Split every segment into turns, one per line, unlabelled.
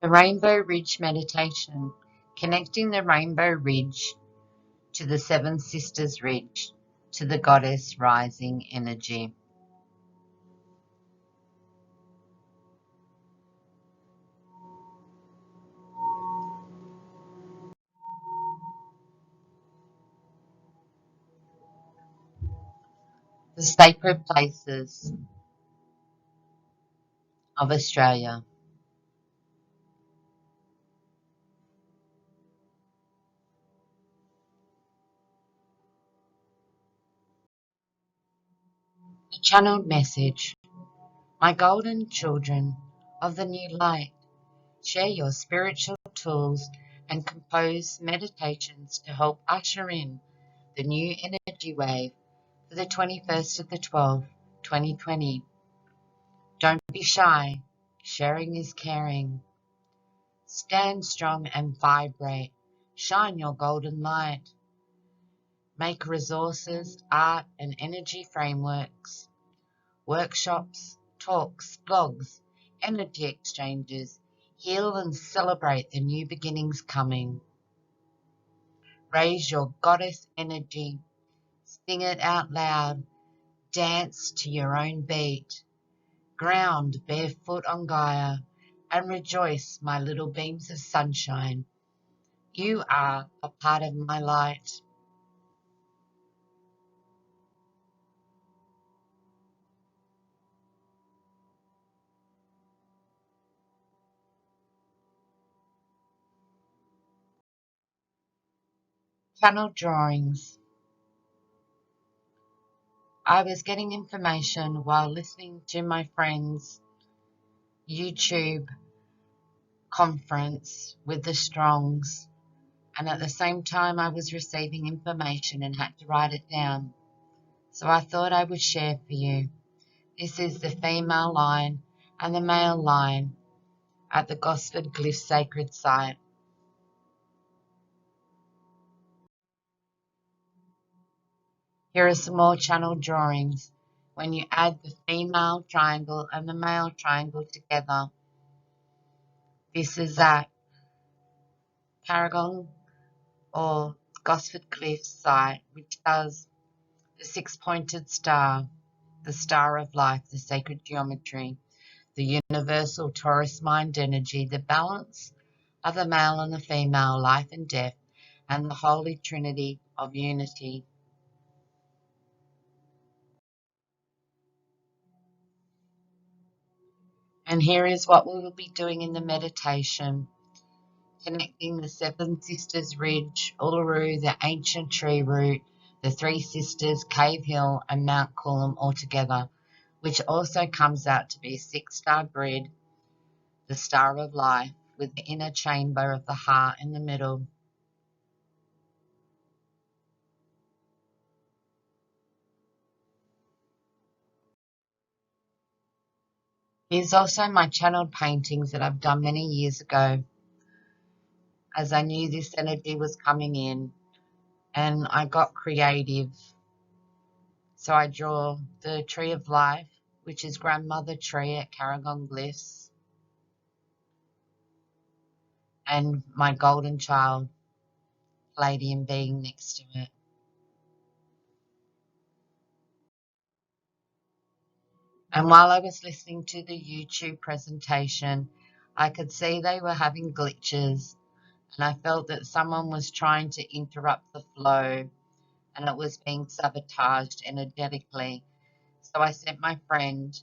The Rainbow Ridge Meditation, connecting the Rainbow Ridge to the Seven Sisters Ridge, to the Goddess Rising Energy. The sacred places of Australia. The channeled message. My golden children of the new light, share your spiritual tools and compose meditations to help usher in the new energy wave for the 21st of the 12th, 2020. Don't be shy. Sharing is caring. Stand strong and vibrate. Shine your golden light. Make resources, art, and energy frameworks, workshops, talks, blogs, energy exchanges. Heal and celebrate the new beginnings coming. Raise your goddess energy. Sing it out loud. Dance to your own beat. Ground barefoot on Gaia and rejoice, my little beams of sunshine. You are a part of my light. Channel drawings. I was getting information while listening to my friend's YouTube conference with the Strongs, and at the same time I was receiving information and had to write it down. So I thought I would share for you. This is the female line and the male line at the Gosford Glyph Sacred Site. Here are some more channel drawings. When you add the female triangle and the male triangle together, this is at Paragon or Gosford Glyph site, which does the six-pointed star, the star of life, the sacred geometry, the universal Taurus mind energy, the balance of the male and the female, life and death, and the holy trinity of unity. And here is what we will be doing in the meditation, connecting the Seven Sisters Ridge, Uluru, the ancient tree root, the Three Sisters, Cave Hill, and Mount Coolum all together, which also comes out to be a six-star grid, the star of life, with the inner chamber of the heart in the middle. Here's also my channeled paintings that I've done many years ago, as I knew this energy was coming in, and I got creative. So I draw the tree of life, which is grandmother tree at Paragon Glyphs, and my golden child, Palladium being next to it. And while I was listening to the YouTube presentation, I could see they were having glitches, and I felt that someone was trying to interrupt the flow and it was being sabotaged energetically. So I sent my friend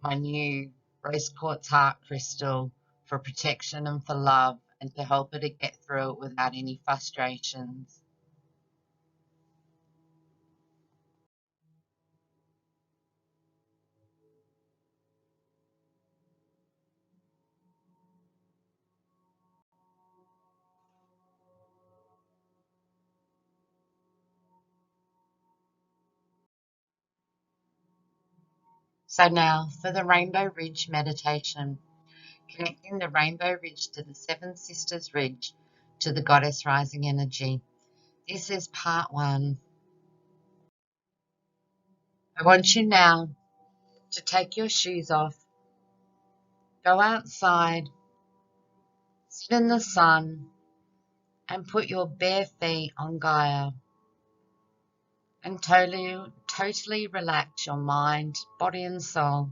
my new rose quartz heart crystal for protection and for love, and to help her to get through it without any frustrations. So now for the Rainbow Ridge meditation, connecting the Rainbow Ridge to the Seven Sisters Ridge to the Goddess Rising Energy. This is part one. I want you now to take your shoes off, go outside, Sit in the sun and put your bare feet on Gaia and totally relax your mind, body and soul.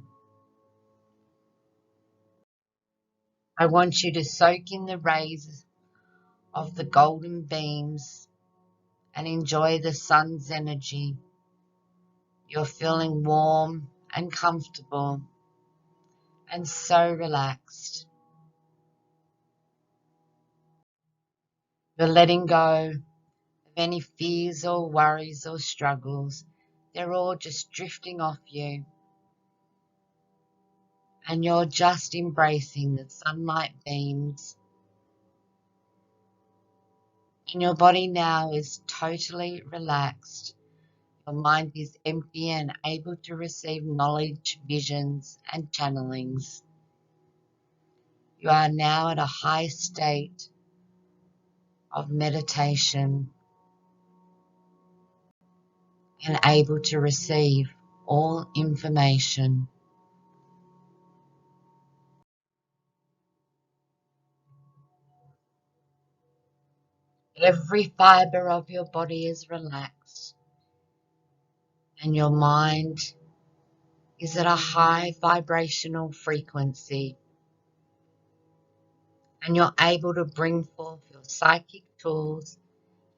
I want you to soak in the rays of the golden beams and enjoy the sun's energy. You're feeling warm and comfortable and so relaxed. You're letting go of any fears or worries or struggles. They're all just drifting off you. And you're just embracing the sunlight beams. And your body now is totally relaxed. Your mind is empty and able to receive knowledge, visions, and channelings. You are now at a high state of meditation and able to receive all information. Every fiber of your body is relaxed and your mind is at a high vibrational frequency, and you're able to bring forth your psychic tools,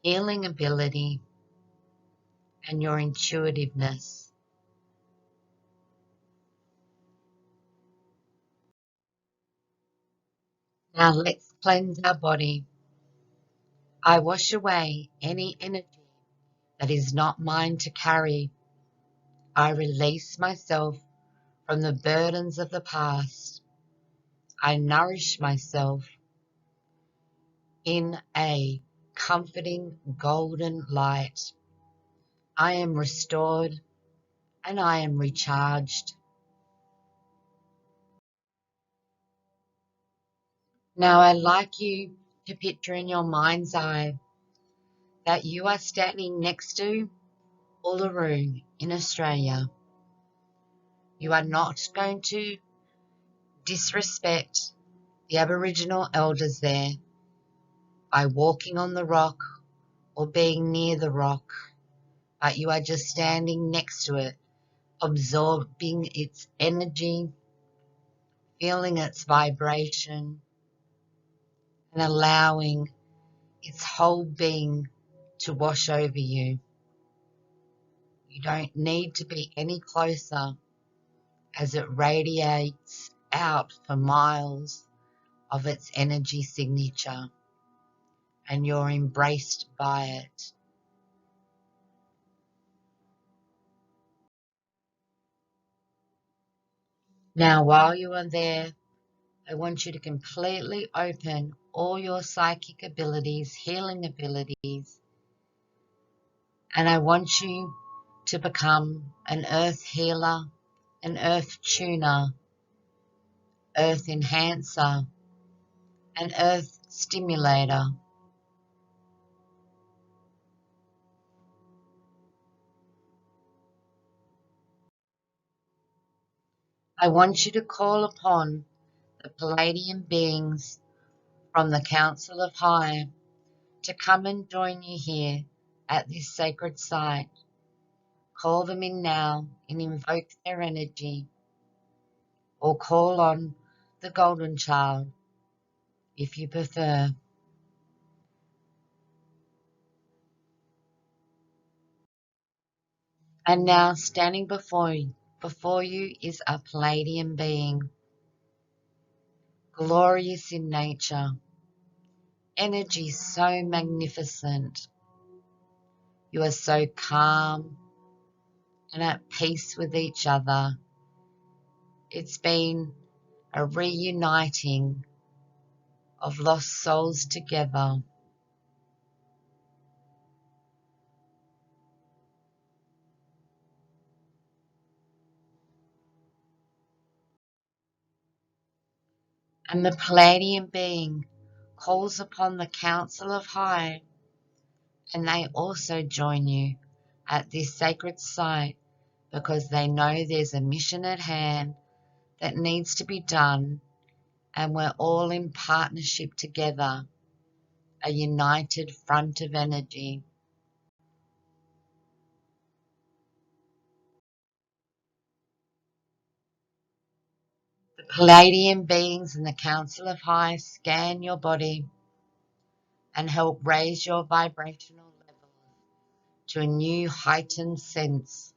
healing ability, and your intuitiveness. Now let's cleanse our body. I wash away any energy that is not mine to carry. I release myself from the burdens of the past. I nourish myself in a comforting golden light. I am restored and I am recharged. Now I'd like you to picture in your mind's eye that you are standing next to Uluru in Australia. You are not going to disrespect the Aboriginal elders there by walking on the rock or being near the rock, but you are just standing next to it, absorbing its energy, feeling its vibration, and allowing its whole being to wash over you. You don't need to be any closer as it radiates out for miles of its energy signature, and you're embraced by it. Now, while you are there, I want you to completely open all your psychic abilities, healing abilities, and I want you to become an earth healer, an earth tuner, earth enhancer, an earth stimulator. I want you to call upon the Palladian beings from the Council of High to come and join you here at this sacred site. Call them in now and invoke their energy, or call on the Golden Child if you prefer. And now standing before you is a Palladian being, glorious in nature, energy so magnificent. You are so calm and at peace with each other. It's been a reuniting of lost souls together. And the Palladian being calls upon the Council of High, and they also join you at this sacred site because they know there's a mission at hand that needs to be done and we're all in partnership together, a united front of energy. The Palladian beings and the Council of High scan your body and help raise your vibrational level to a new heightened sense,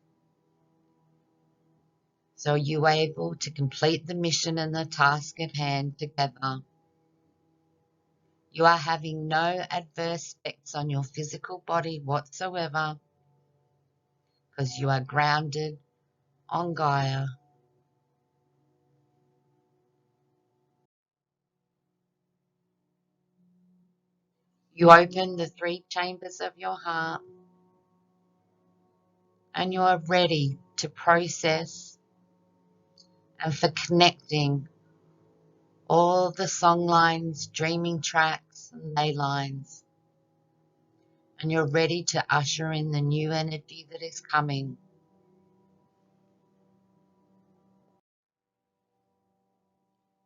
so you're able to complete the mission and the task at hand together. You are having no adverse effects on your physical body whatsoever, because you are grounded on Gaia. You open the 3 chambers of your heart and you are ready to process and for connecting all the song lines, dreaming tracks and ley lines. And you're ready to usher in the new energy that is coming.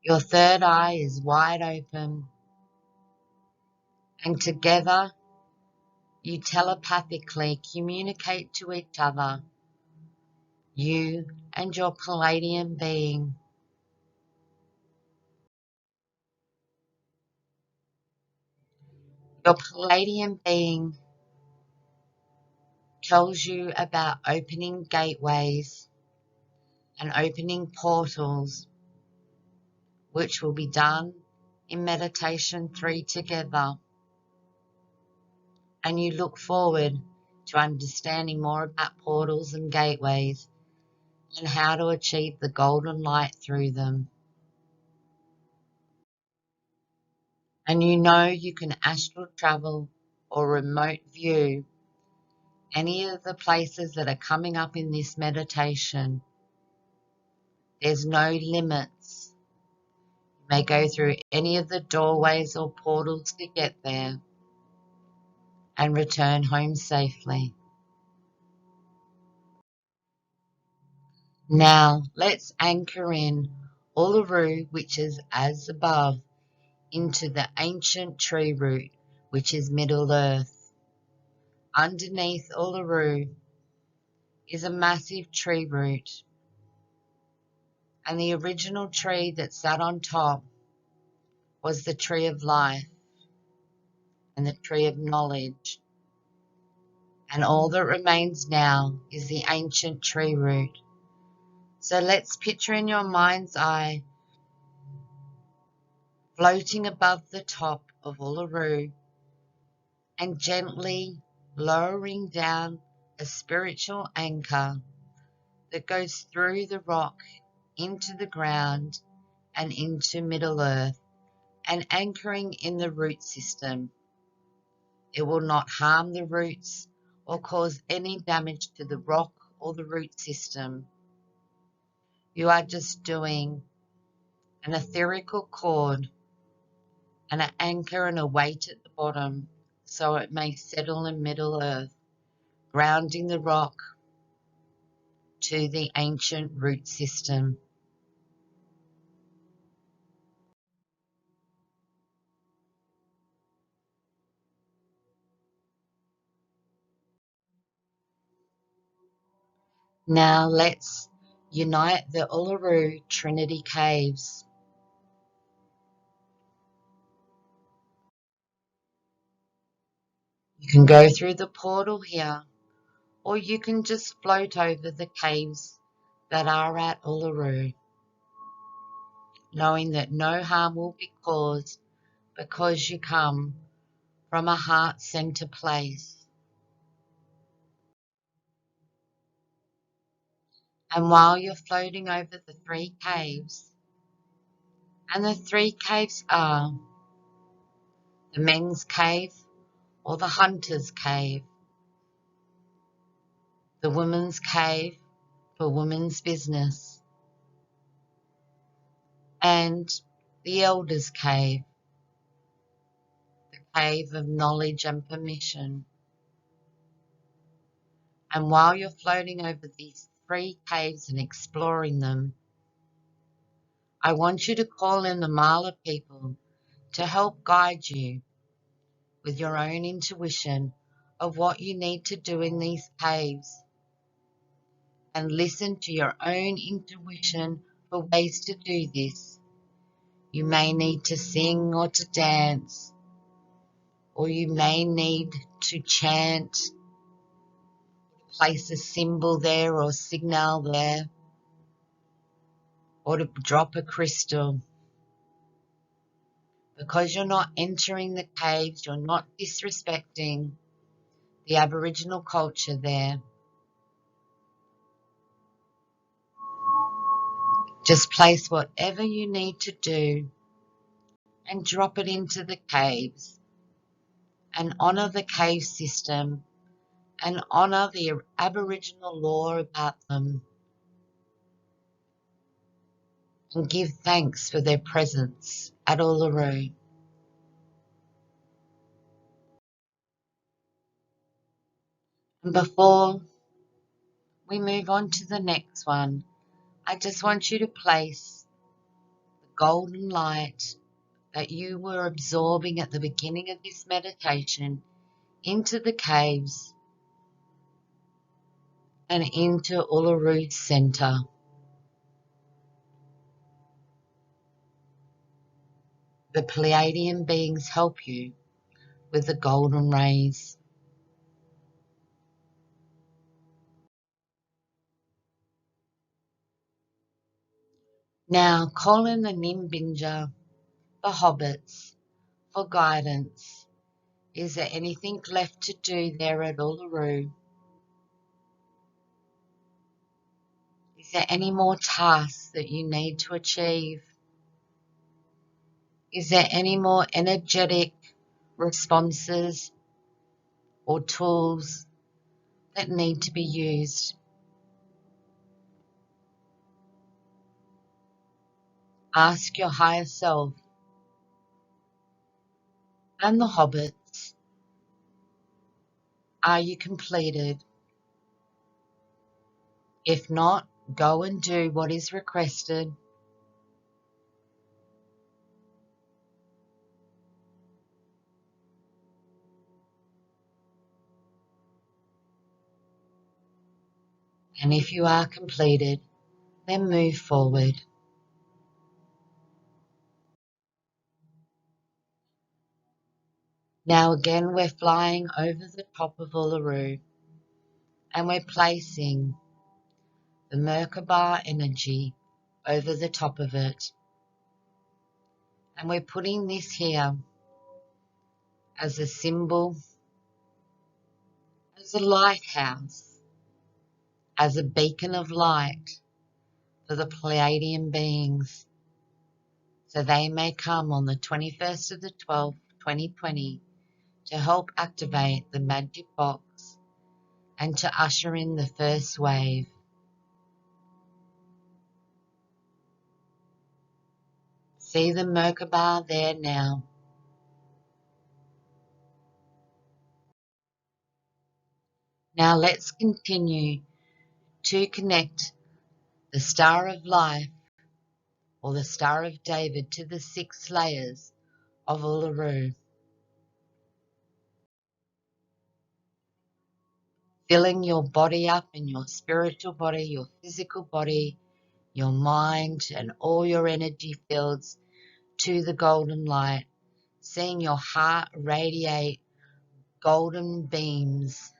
Your third eye is wide open, and together you telepathically communicate to each other, you and your Palladian being. Your Palladian being tells you about opening gateways and opening portals, which will be done in meditation 3 together. And you look forward to understanding more about portals and gateways and how to achieve the golden light through them. And you know you can astral travel or remote view any of the places that are coming up in this meditation. There's no limits. You may go through any of the doorways or portals to get there and return home safely. Now let's anchor in Uluru, which is as above, into the ancient tree root, which is Middle Earth. Underneath Uluru is a massive tree root, and the original tree that sat on top was the tree of life and the tree of knowledge, and all that remains now is the ancient tree root. So let's picture in your mind's eye, floating above the top of Uluru and gently lowering down a spiritual anchor that goes through the rock into the ground and into Middle Earth, and anchoring in the root system. It will not harm the roots or cause any damage to the rock or the root system. You are just doing an etherical cord and an anchor and a weight at the bottom so it may settle in Middle Earth, grounding the rock to the ancient root system. Now let's unite the Uluru Trinity Caves. You can go through the portal here, or you can just float over the caves that are at Uluru, knowing that no harm will be caused because you come from a heart center place. And while you're floating over the 3 caves, and the 3 caves are the men's cave or the hunter's cave, the women's cave for women's business, and the elder's cave, the cave of knowledge and permission. And while you're floating over these 3 caves and exploring them, I want you to call in the Mala people to help guide you with your own intuition of what you need to do in these caves, and listen to your own intuition for ways to do this. You may need to sing or to dance, or you may need to chant, place a symbol there or signal there, or to drop a crystal. Because you're not entering the caves, you're not disrespecting the Aboriginal culture there. Just place whatever you need to do and drop it into the caves, and honour the cave system and honour the Aboriginal law about them, and give thanks for their presence at Uluru. And before we move on to the next one, I just want you to place the golden light that you were absorbing at the beginning of this meditation into the caves and into Uluru's center. The Pleiadian beings help you with the golden rays. Now call in the Nimbinja, the hobbits, for guidance. Is there anything left to do there at Uluru? Is there any more tasks that you need to achieve? Is there any more energetic responses or tools that need to be used? Ask your higher self and the hobbits, are you completed? If not, go and do what is requested. And if you are completed, then move forward. Now again, we're flying over the top of Uluru, and we're placing the Merkaba energy over the top of it. And we're putting this here as a symbol, as a lighthouse, as a beacon of light for the Pleiadian beings, so they may come on the 21st of the 12th, 2020, to help activate the magic box and to usher in the first wave. See the Merkaba there now. Now let's continue to connect the Star of Life or the Star of David to the 6 layers of Uluru, filling your body up in your spiritual body, your physical body, your mind, and all your energy fields to the golden light, seeing your heart radiate golden beams.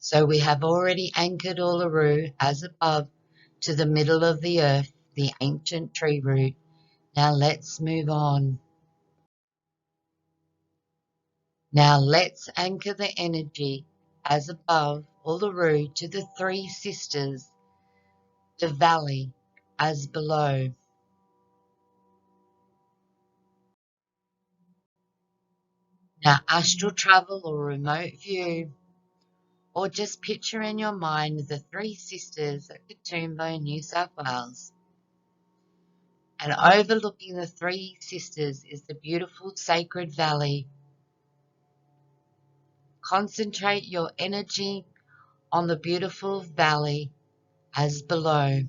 So we have already anchored Uluru as above to the middle of the earth, the ancient tree root. Now let's move on. Now let's anchor the energy as above Uluru to the 3 sisters, the valley as below. Now astral travel or remote view, or just picture in your mind the 3 sisters at Katoomba, New South Wales. And overlooking the 3 sisters is the beautiful sacred valley. Concentrate your energy on the beautiful valley as below,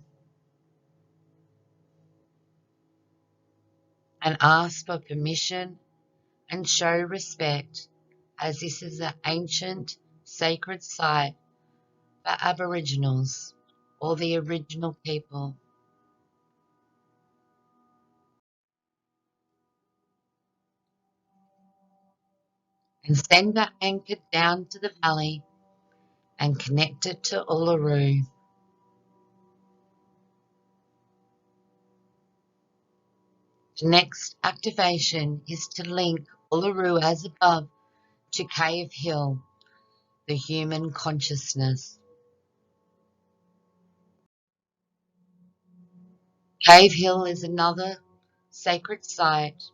and ask for permission and show respect, as this is an ancient sacred site for Aboriginals or the original people. And send the anchor down to the valley and connect it to Uluru. The next activation is to link Uluru as above to Cave Hill, the human consciousness. Cave Hill is another sacred site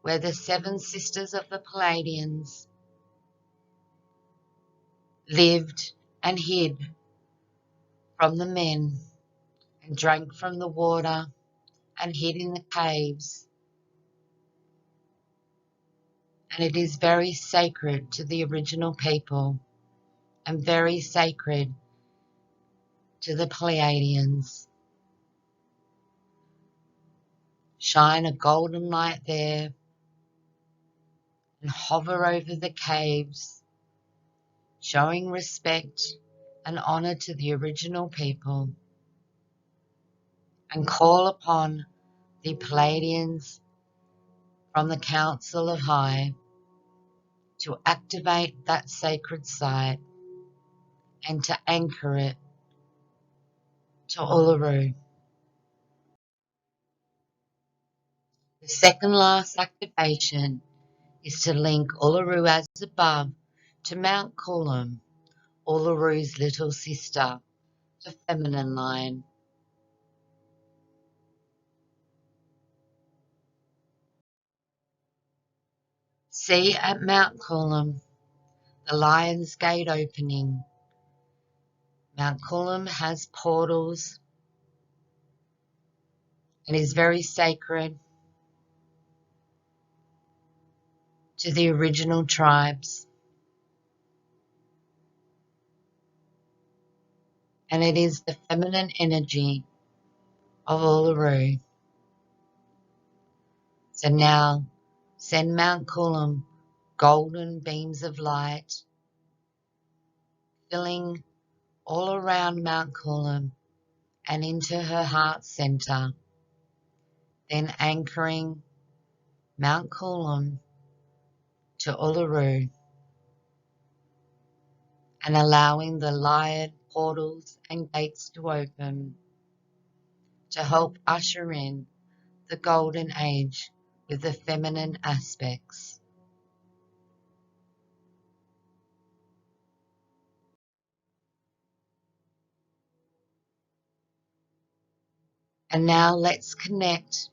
where the seven sisters of the Palladians lived and hid from the men and drank from the water and hid in the caves. And it is very sacred to the original people and very sacred to the Pleiadians. Shine a golden light there and hover over the caves, showing respect and honour to the original people, and call upon the Pleiadians from the Council of High to activate that sacred site and to anchor it to Uluru. The second last activation is to link Uluru as above to Mount Coolum, Uluru's little sister, the feminine line. See at Mount Coolum the Lion's Gate opening. Mount Coolum has portals and is very sacred to the original tribes. And it is the feminine energy of Uluru. So now send Mount Coolum golden beams of light, filling all around Mount Coolum and into her heart center, then anchoring Mount Coolum to Uluru and allowing the lion portals and gates to open to help usher in the golden age with the feminine aspects. And now let's connect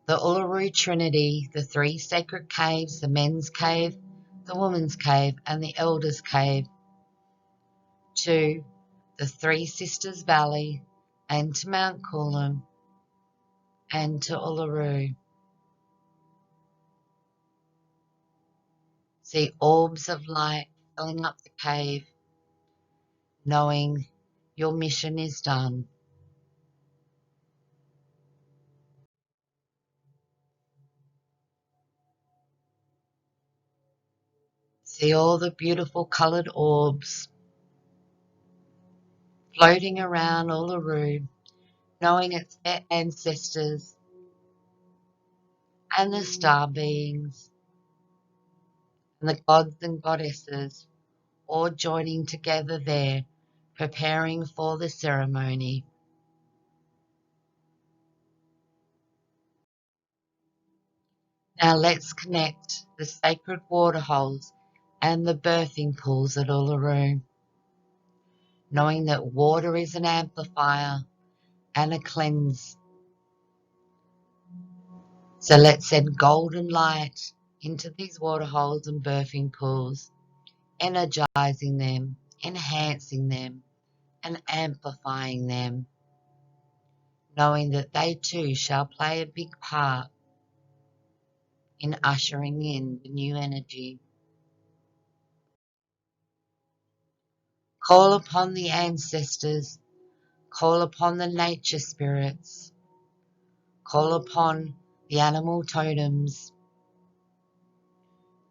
the Uluru Trinity, the three sacred caves, the men's cave, the woman's cave, and the elders' cave, to the Three Sisters Valley, and to Mount Coolum, and to Uluru. See orbs of light filling up the cave, knowing your mission is done. See all the beautiful coloured orbs floating around Uluru, knowing it's their ancestors and the star beings and the gods and goddesses all joining together there, preparing for the ceremony. Now let's connect the sacred water holes and the birthing pools at Uluru, knowing that water is an amplifier and a cleanse. So let's send golden light into these water holes and birthing pools, energizing them, enhancing them, and amplifying them, knowing that they too shall play a big part in ushering in the new energy. Call upon the ancestors, call upon the nature spirits, call upon the animal totems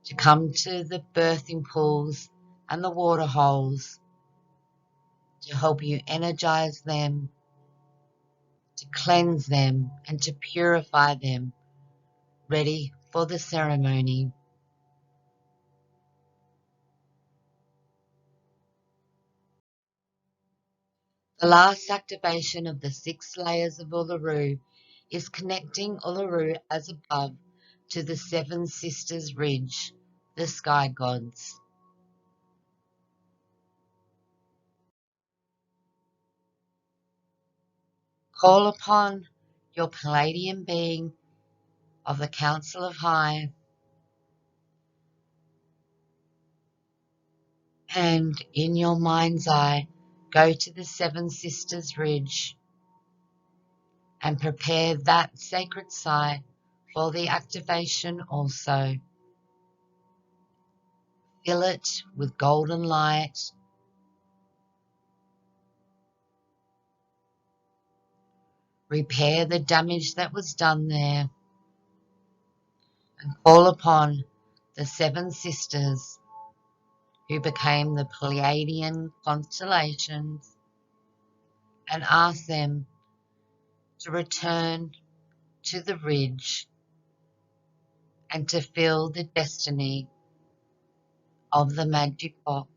to come to the birthing pools and the water holes to help you energize them, to cleanse them and to purify them, ready for the ceremony. The last activation of the 6 layers of Uluru is connecting Uluru as above to the 7 Sisters Ridge, the sky gods. Call upon your Palladian being of the Council of High, and in your mind's eye, go to the 7 Sisters Ridge and prepare that sacred site for the activation also. Fill it with golden light. Repair the damage that was done there, and call upon the 7 sisters who became the Pleiadian constellations and ask them to return to the ridge and to fill the destiny of the magic box.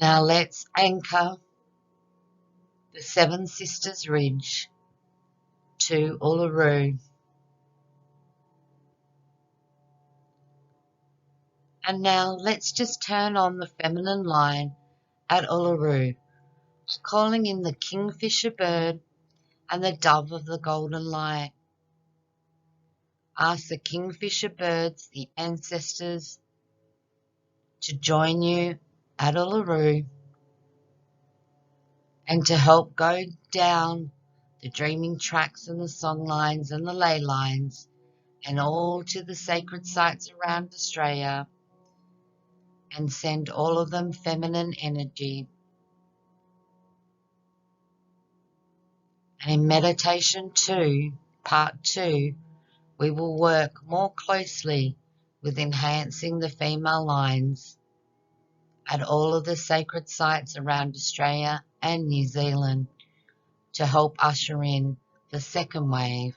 Now let's anchor the 7 Sisters Ridge to Uluru. And now let's just turn on the feminine line at Uluru, calling in the kingfisher bird and the dove of the golden light. Ask the kingfisher birds, the ancestors, to join you at Uluru and to help go down the dreaming tracks and the song lines and the ley lines and all to the sacred sites around Australia and send all of them feminine energy. And in meditation 2, part 2, we will work more closely with enhancing the female lines at all of the sacred sites around Australia and New Zealand to help usher in the second wave.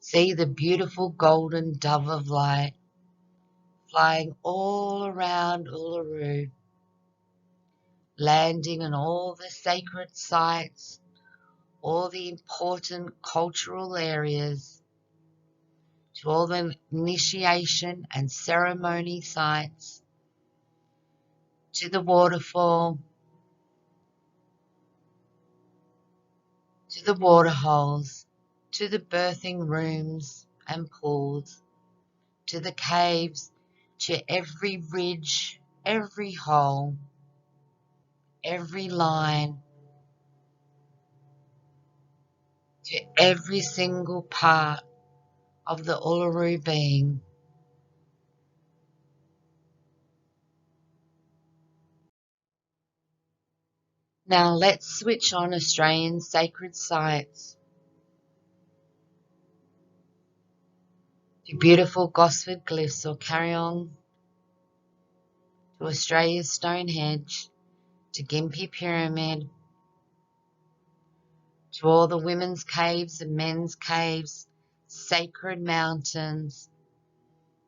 See the beautiful golden dove of light flying all around Uluru, landing in all the sacred sites, all the important cultural areas, to all the initiation and ceremony sites, to the waterfall, to the water holes, to the birthing rooms and pools, to the caves, to every ridge, every hole, every line, to every single part of the Uluru being. Now let's switch on Australian sacred sites. To beautiful Gosford glyphs or carry on to Australia's Stonehenge, to Gympie Pyramid, to all the women's caves and men's caves, sacred mountains,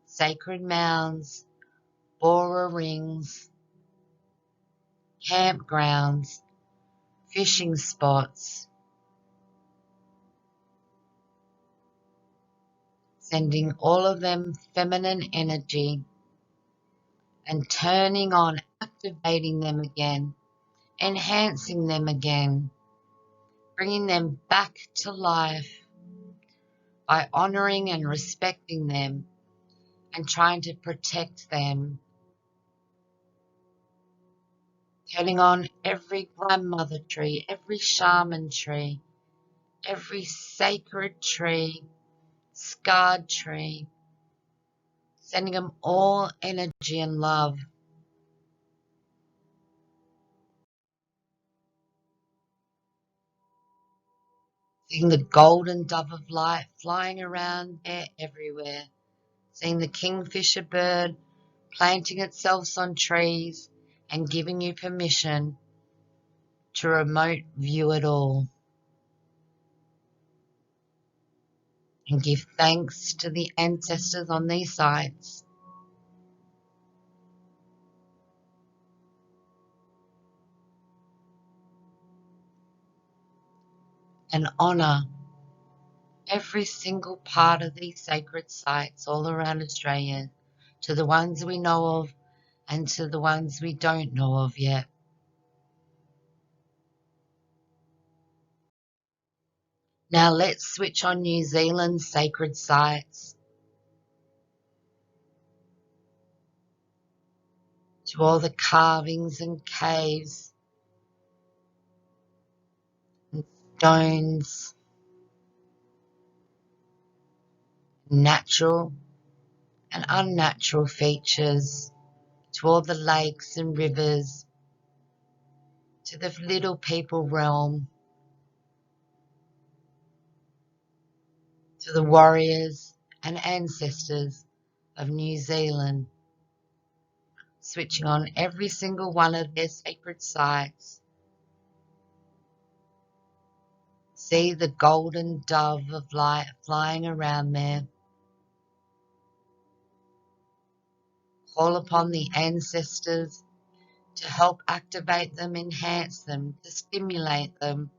sacred mounds, Bora rings, campgrounds, fishing spots, sending all of them feminine energy and turning on, activating them again, enhancing them again, bringing them back to life by honoring and respecting them and trying to protect them. turning on every grandmother tree, every shaman tree, every sacred tree, scarred tree, sending them all energy and love. Seeing the golden dove of light flying around there everywhere. Seeing the kingfisher bird planting itself on trees and giving you permission to remote view it all. And give thanks to the ancestors on these sites. And honour every single part of these sacred sites all around Australia, to the ones we know of and to the ones we don't know of yet. Now let's switch on New Zealand's sacred sites, to all the carvings and caves and stones, natural and unnatural features, to all the lakes and rivers, to the little people realm, to the warriors and ancestors of New Zealand, switching on every single one of their sacred sites. See the golden dove of light flying around there. Call upon the ancestors to help activate them, enhance them, to stimulate them,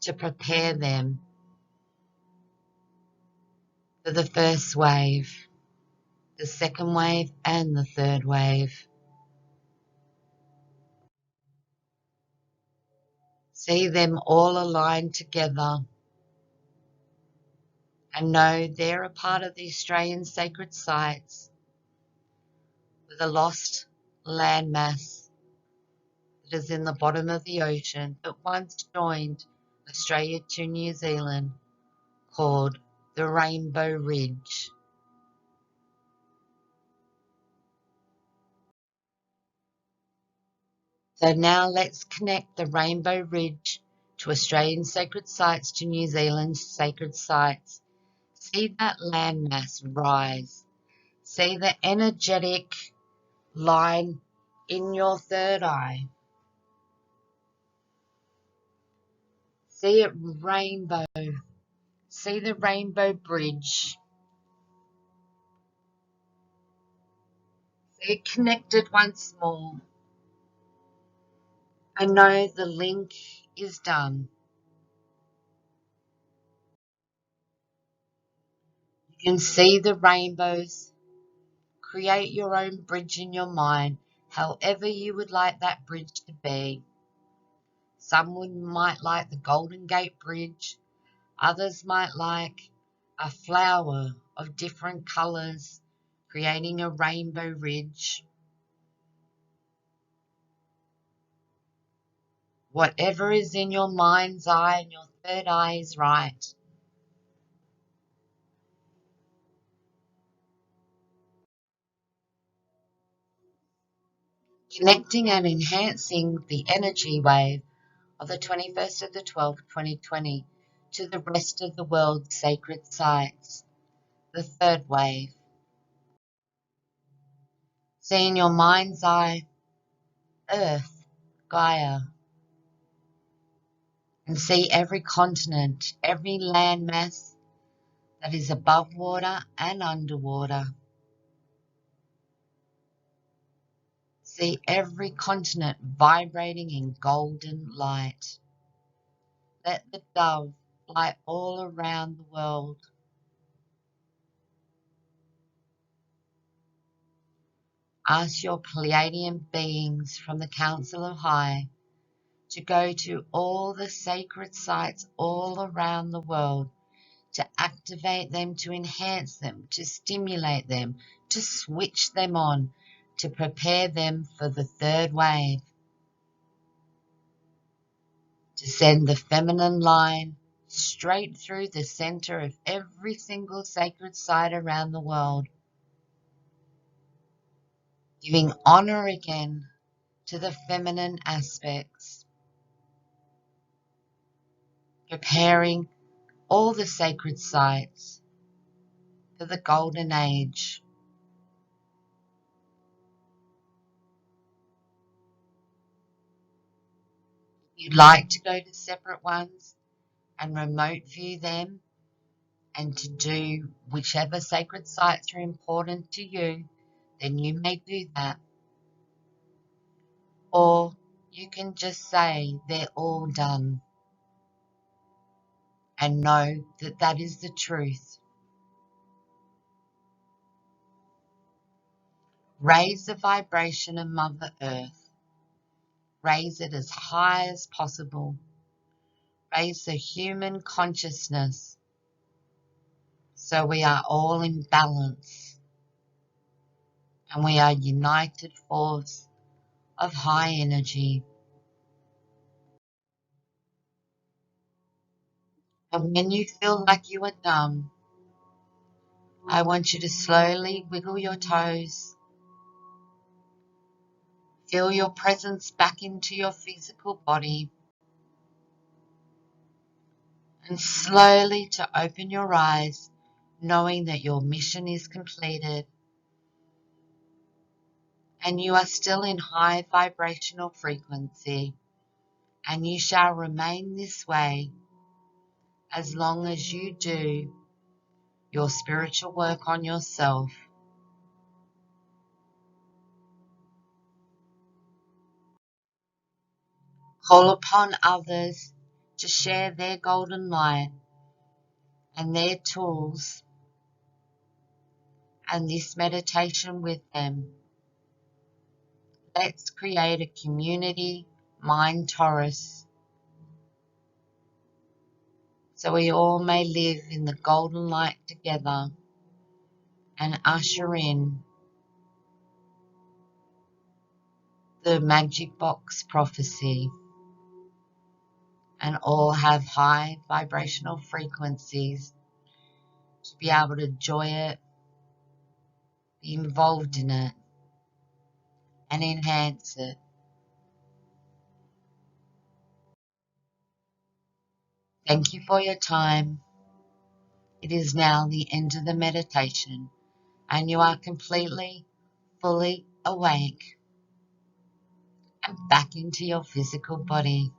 to prepare them for the first wave, the second wave, and the third wave. See them all aligned together and know they're a part of the Australian sacred sites with a lost landmass that is in the bottom of the ocean that once joined Australia to New Zealand, called the Rainbow Ridge. So now let's connect the Rainbow Ridge to Australian sacred sites to New Zealand's sacred sites. See that landmass rise. See the energetic line in your third eye. See it rainbow. See the rainbow bridge. See it connected once more. I know the link is done. You can see the rainbows. Create your own bridge in your mind, however you would like that bridge to be. Someone might like the Golden Gate Bridge. Others might like a flower of different colours, creating a rainbow ridge. Whatever is in your mind's eye and your third eye is right. Connecting and enhancing the energy wave of the 21st of the 12th, 2020 to the rest of the world's sacred sites. The third wave. See in your mind's eye, Earth, Gaia, and see every continent, every landmass that is above water and underwater. See every continent vibrating in golden light. Let the dove fly all around the world. Ask your Pleiadian beings from the Council of High to go to all the sacred sites all around the world, to activate them, to enhance them, to stimulate them, to switch them on, to prepare them for the third wave. to send the feminine line straight through the center of every single sacred site around the world, giving honor again to the feminine aspects, preparing all the sacred sites for the golden age. If you'd like to go to separate ones and remote view them and to do whichever sacred sites are important to you, then you may do that. Or you can just say they're all done and know that that is the truth. Raise the vibration of Mother Earth. Raise it as high as possible. Raise the human consciousness so we are all in balance and we are united force of high energy. And when you feel like you are done, I want you to slowly wiggle your toes, feel your presence back into your physical body, and slowly to open your eyes, knowing that your mission is completed and you are still in high vibrational frequency, and you shall remain this way as long as you do your spiritual work on yourself. Call upon others to share their golden light and their tools and this meditation with them. Let's create a community mind torus so we all may live in the golden light together and usher in the magic box prophecy and all have high vibrational frequencies to be able to enjoy it, be involved in it, and enhance it. Thank you for your time. It is now the end of the meditation, and you are completely, fully awake and back into your physical body.